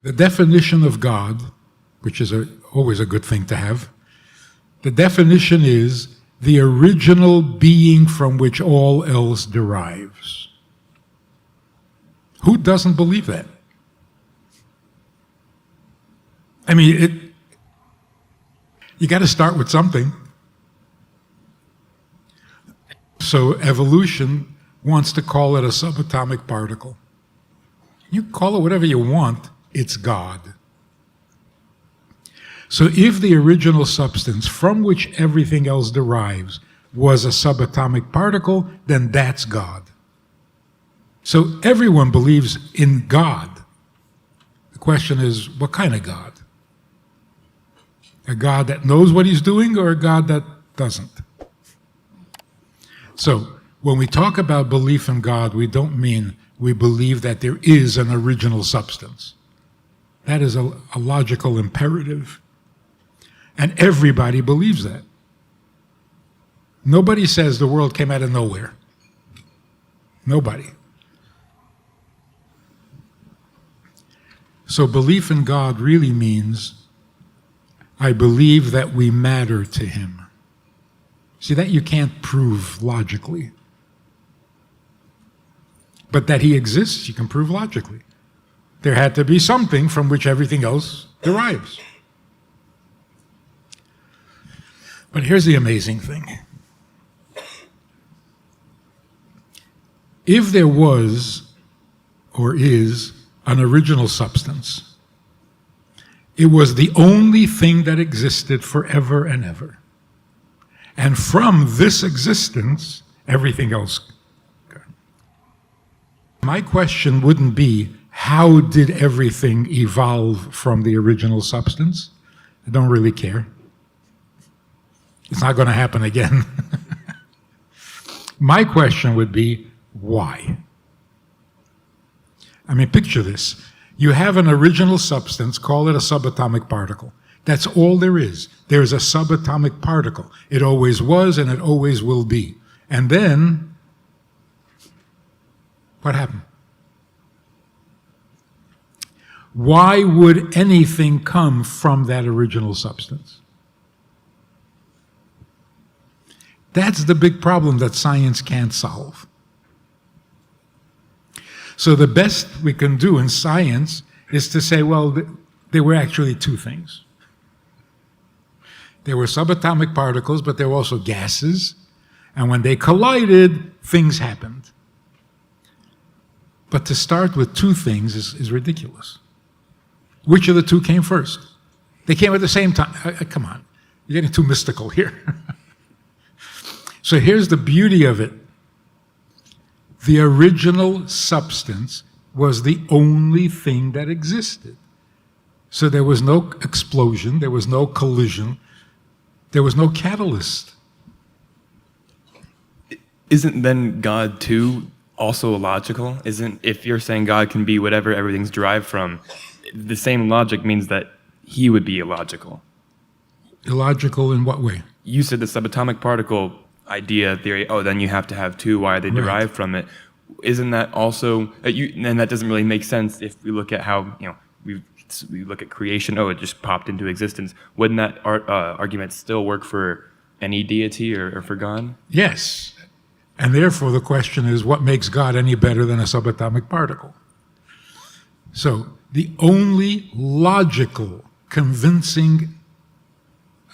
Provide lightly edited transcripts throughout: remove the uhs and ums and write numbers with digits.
The definition of God, which is always a good thing to have, the definition is the original being from which all else derives. Who doesn't believe that? I mean, you got to start with something. So evolution wants to call it a subatomic particle. You call it whatever you want, it's God. So if the original substance from which everything else derives was a subatomic particle, then that's God. So everyone believes in God. The question is, what kind of God? A God that knows what he's doing or a God that doesn't? So when we talk about belief in God, we don't mean we believe that there is an original substance. That is a logical imperative. And everybody believes that. Nobody says the world came out of nowhere. Nobody. So belief in God really means I believe that we matter to him. See, that you can't prove logically. But that he exists, you can prove logically. There had to be something from which everything else derives. But here's the amazing thing. If there was, or is, an original substance, it was the only thing that existed forever and ever. And from this existence, everything else. My question wouldn't be, how did everything evolve from the original substance? I don't really care. It's not going to happen again. My question would be, why? I mean, picture this. You have an original substance, call it a subatomic particle. That's all there is. There's a subatomic particle. It always was and it always will be. And then, what happened? Why would anything come from that original substance? That's the big problem that science can't solve. So the best we can do in science is to say, well, there were actually two things. There were subatomic particles, but there were also gases, and when they collided, things happened. But to start with two things is ridiculous. Which of the two came first? They came at the same time. Come on, you're getting too mystical here. So here's the beauty of it. The original substance was the only thing that existed. So there was no explosion, there was no collision, there was no catalyst. Isn't then God too also illogical? If you're saying God can be whatever everything's derived from, the same logic means that he would be illogical. Illogical in what way? You said the subatomic particle idea, theory, then you have to have two, why are they derived from it? Isn't that also, and that doesn't really make sense if we look at how, we look at creation, it just popped into existence. Wouldn't that argument still work for any deity or for God? Yes. And therefore the question is, what makes God any better than a subatomic particle? So the only logical, convincing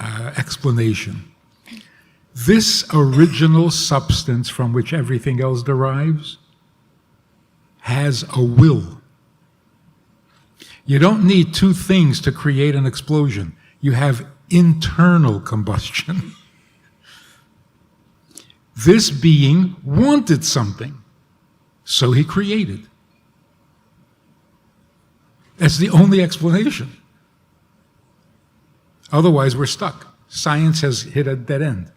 explanation, this original substance from which everything else derives has a will. You don't need two things to create an explosion. You have internal combustion. This being wanted something, so he created. That's the only explanation. Otherwise, we're stuck. Science has hit a dead end.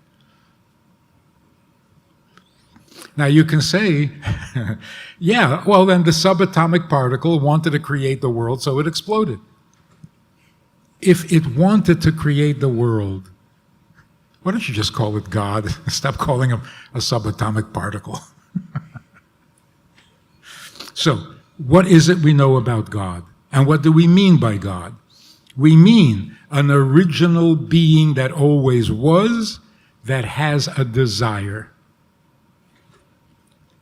Now you can say, yeah, well then the subatomic particle wanted to create the world, so it exploded. If it wanted to create the world, why don't you just call it God? Stop calling him a subatomic particle. So, what is it we know about God? And what do we mean by God? We mean an original being that always was, that has a desire.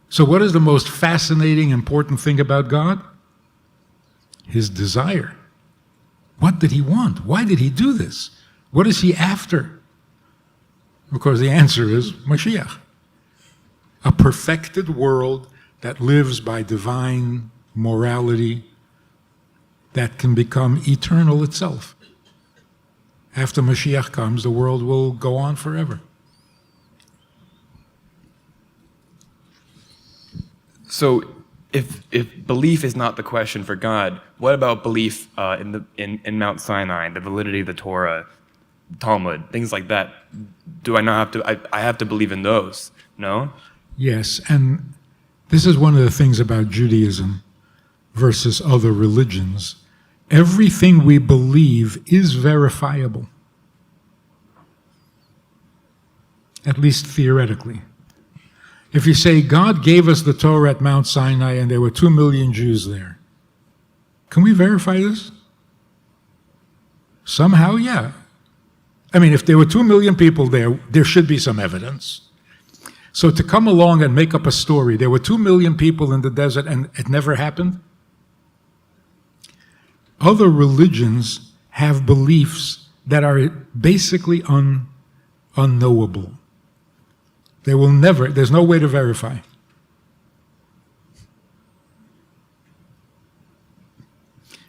So what is the most fascinating, important thing about God? His desire. What did he want? Why did he do this? What is he after? Of course, the answer is Mashiach. A perfected world that lives by divine morality that can become eternal itself. After Mashiach comes, the world will go on forever. So if belief is not the question for God, what about belief in Mount Sinai, the validity of the Torah, Talmud, things like that? Do I not have to, I have to believe in those, no? Yes, and this is one of the things about Judaism versus other religions. Everything we believe is verifiable, at least theoretically. If you say God gave us the Torah at Mount Sinai and there were 2 million Jews there, can we verify this? Somehow, yeah. I mean, if there were 2 million people there, there should be some evidence. So to come along and make up a story, there were 2 million people in the desert and it never happened? Other religions have beliefs that are basically unknowable. They will never, there's no way to verify.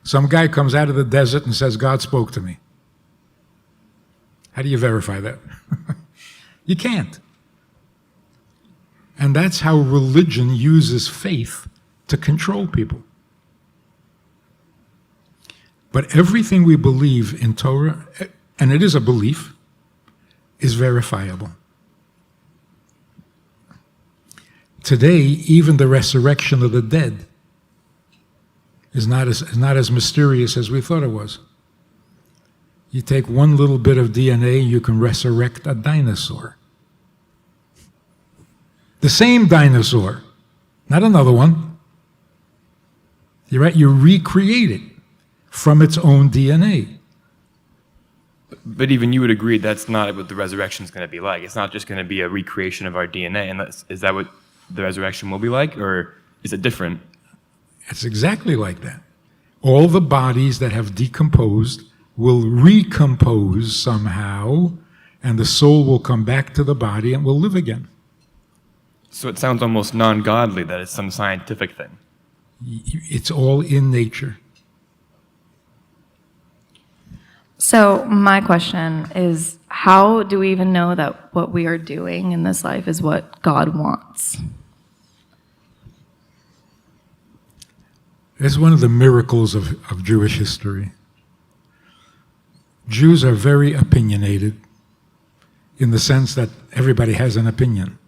Some guy comes out of the desert and says, God spoke to me. How do you verify that? You can't. And that's how religion uses faith to control people. But everything we believe in Torah, and it is a belief, is verifiable. Today, even the resurrection of the dead is not as mysterious as we thought it was. You take one little bit of DNA and you can resurrect a dinosaur. The same dinosaur, not another one. You're right, you recreate it from its own DNA. But even you would agree that's not what the resurrection is going to be like. It's not just going to be a recreation of our DNA. And is that what the resurrection will be like, or is it different? It's exactly like that. All the bodies that have decomposed will recompose somehow, and the soul will come back to the body and will live again. So it sounds almost non-godly that it's some scientific thing. It's all in nature. So my question is, how do we even know that what we are doing in this life is what God wants? It's one of the miracles of Jewish history. Jews are very opinionated in the sense that everybody has an opinion.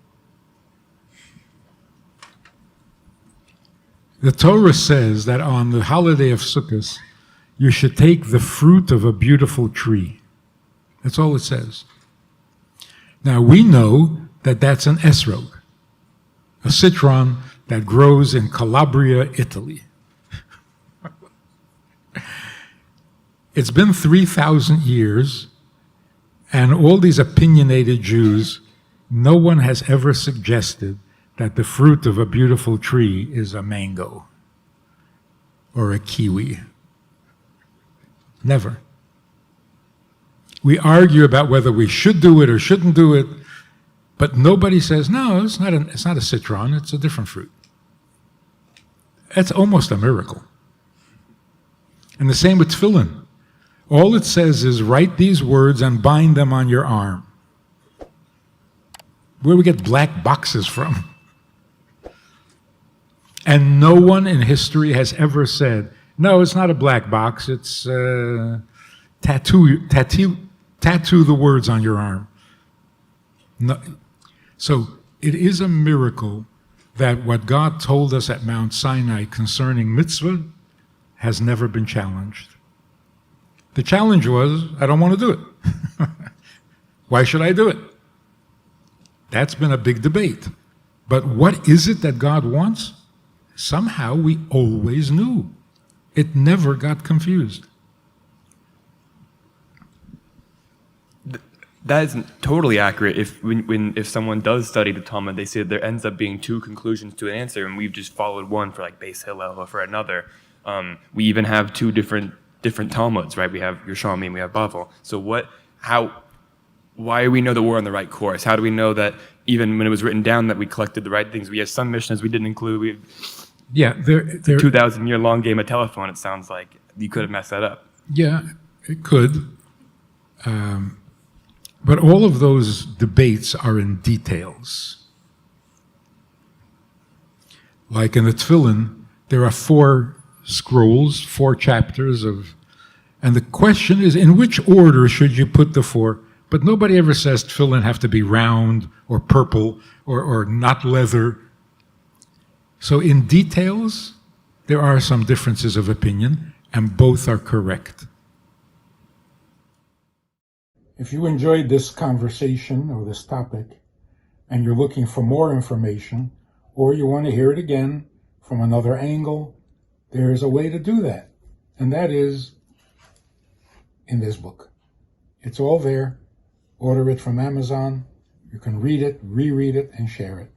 The Torah says that on the holiday of Sukkot, you should take the fruit of a beautiful tree. That's all it says. Now, we know that that's an esrog, a citron that grows in Calabria, Italy. It's been 3,000 years, and all these opinionated Jews, no one has ever suggested that the fruit of a beautiful tree is a mango or a kiwi. Never. We argue about whether we should do it or shouldn't do it, but nobody says, no, it's not a citron, it's a different fruit. That's almost a miracle. And the same with tefillin. All it says is write these words and bind them on your arm. Where do we get black boxes from? And no one in history has ever said, no, it's not a black box, it's tattoo the words on your arm. No. So it is a miracle that what God told us at Mount Sinai concerning mitzvah has never been challenged. The challenge was, I don't want to do it. Why should I do it? That's been a big debate. But what is it that God wants? Somehow we always knew. It never got confused. That isn't totally accurate. If someone does study the Talmud, they say that there ends up being two conclusions to an answer, and we've just followed one for like Beis Hillel or for another. We even have two different Talmuds, right? We have Yerushalmi and we have Bavel. So why do we know that we're on the right course? How do we know that even when it was written down that we collected the right things? We have some Mishnahs we didn't include. Yeah, there 2,000-year long game of telephone. It sounds like you could have messed that up. Yeah, it could. But all of those debates are in details. Like in the Tefillin, there are 4 scrolls, 4 chapters and the question is, in which order should you put the 4? But nobody ever says Tefillin have to be round or purple or not leather. So in details, there are some differences of opinion, and both are correct. If you enjoyed this conversation or this topic, and you're looking for more information, or you want to hear it again from another angle, there is a way to do that. And that is in this book. It's all there. Order it from Amazon. You can read it, reread it, and share it.